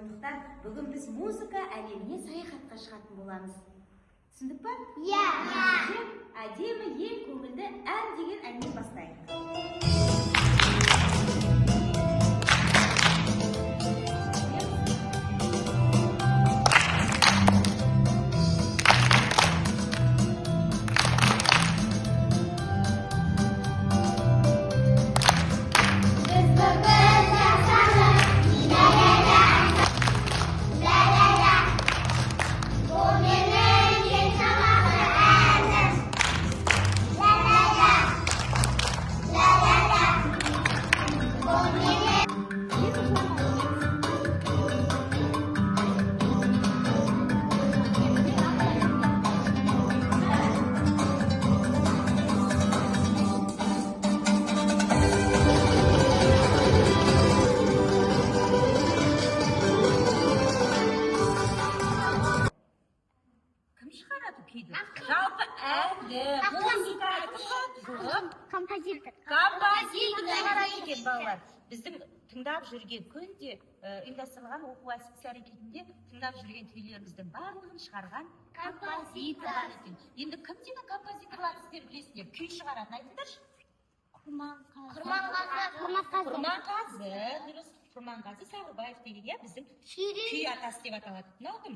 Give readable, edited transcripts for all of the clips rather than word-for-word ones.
Сондықтан бүгін біз музыка әлеміне саяхатқа шығатын боламыз. Түсіндік па? Иә. Әдемі ең көңілді ән деген әннен бастайық. Жалпы әнді, музыканы Композитор. шығарады екен балалар. Біздің тыңдап жүрген күнде ұйымдастырылған оқу іс-әрекетінде тыңдап жүрген күйлеріміздің барлығын шығарған композиторлар екен. Енді кімдегі композиторлар сіздер білесіздер? Күй шығаратын айтыңдаршы. Құрманғазы, дұрыс. Құрманғазы Сағырбаев деген біздің күй атасы деп аталады. Мынау кім?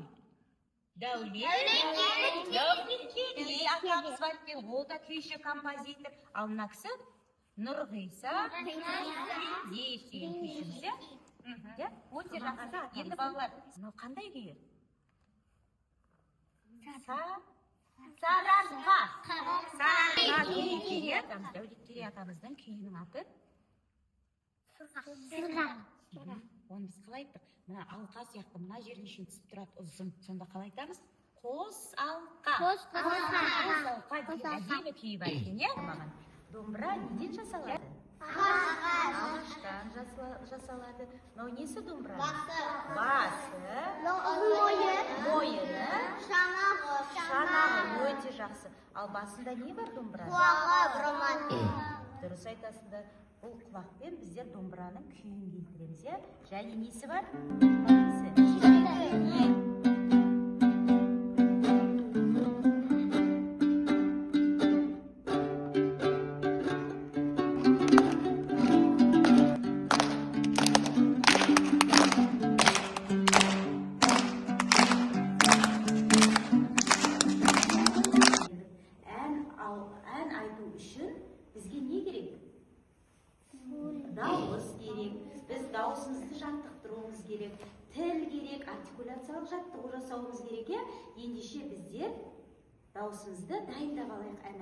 Дәулеткерей атамыз бар екен, ол да күйші композитор. Ал мына кісі Нұрғиса Күйдеев деген күйшіміз, иә? Өте жақсы. Енді балалар, мынау қандай күйі? Сарыарқа. Сарыарқа күйі. Дәулеткерей атамыздың күйінің аты Сырға. Оны біз қалай айттық? Мына алқа сияқты мына жеріне шейін түсіп тұрады ұзын. Сонда қалай айтамыз? Қос алқа. Қос алқа деген әдемі күйі бар екен, иә? Домбыра неден жасалады? Ағаштан жасалады. Мынау несі домбыра? Басы. Мойыны. Шанағы өте жақсы. Ал басында не бар домбыра? Дұрыс айтасыңдар. Бұл құлақпен біздер домбыраның күйін келтіреміз, иә? Және несі бар? Ән айту үшін бізге не керек? Дауыс керек. Біз дауысымызды жаттықтыруымыз керек. Тіл керек, артикуляциялық жаттығу жасауымыз керек, е? Ендеше біздер дауысымызды дайындап алайық ән.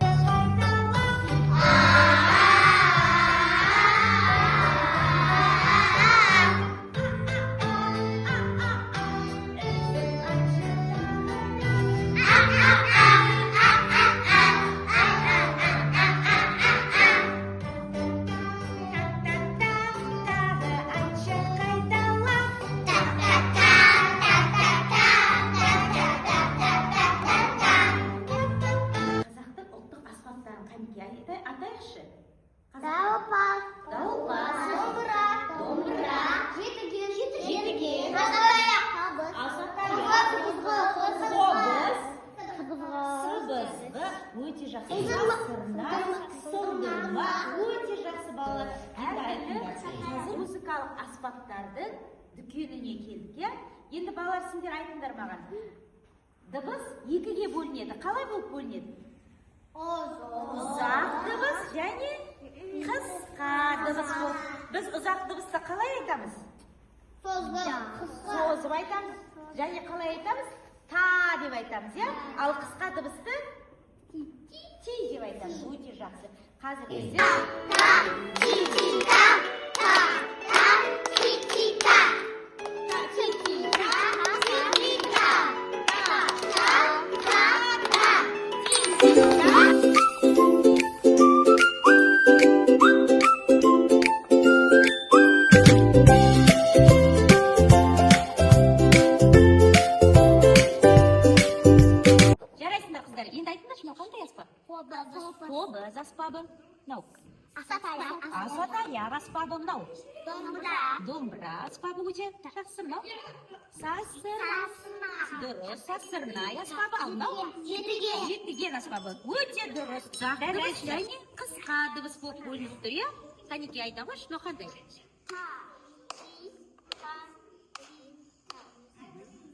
Атайықшы. Дауылпаз. Домбыра. Жетіген. Сыбызғы. Өте жақсы. Сылдырма. Өте жақсы балалар. Қазір музыкалық аспаптардың дүкеніне келдік, иә? Енді балалар сендер айтыңдар маған. Дыбыс екіге бөлінеді. Қалай болып бөлінеді? Ұзақ дыбыс және қысқа дыбыс болып. Біз ұзақ дыбысты қалай айтамыз? Созып айтамыз. Және қалай айтамыз? Та деп айтамыз, иә? Ал қысқа дыбысты ти деп айтамыз. Өте жақсы. Қазір біздер Қобыз аспабы. Мынау Асатаяқ аспабы мынау. Домбыра аспабы өте жақсы мынау. Дұрыс, сасырнай аспабы. Ал мынау жетіген аспабы. Өте дұрыс. Дұрыс және қысқа дыбыс болып бөлініп тұр, иә? Қанеке айта қойшы, мынау қандай?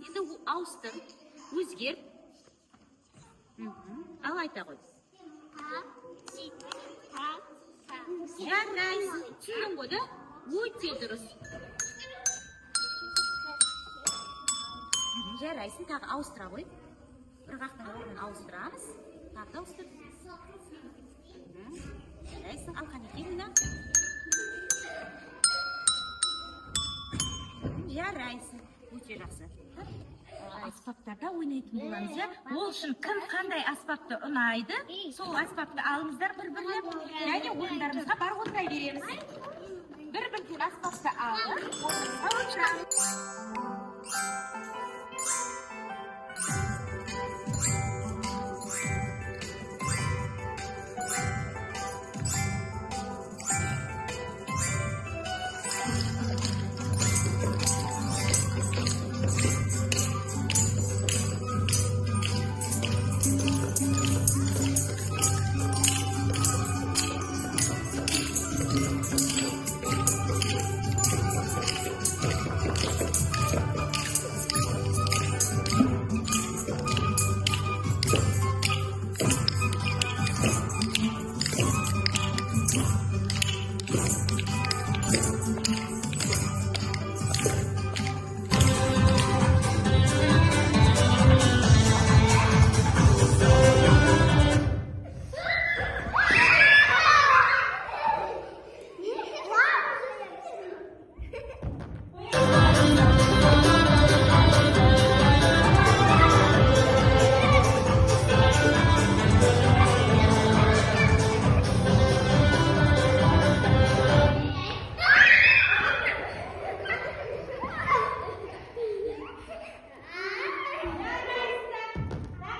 Енді ауыстыр, өзгер. Ал айта қой. Жарайсың, түсіндің ғой, да? Өте дұрыс. Жарайсың, тағы ауыстыра қой. Ырғақтың орнын ауыстырамыз. Тағы да ауыстыр. Жарайсың, ал Қанеке мына. Жарайсың, өте жақсы. Аспаптарда ойнайтын боламыз, иә? Ол үшін кім қандай аспапты ұнайды, сол аспапты алыңыздар бір-бірлеп, және орындарымызға бар отыра береміз. Бір-бірден аспапты алып, орнымызға отырамыз.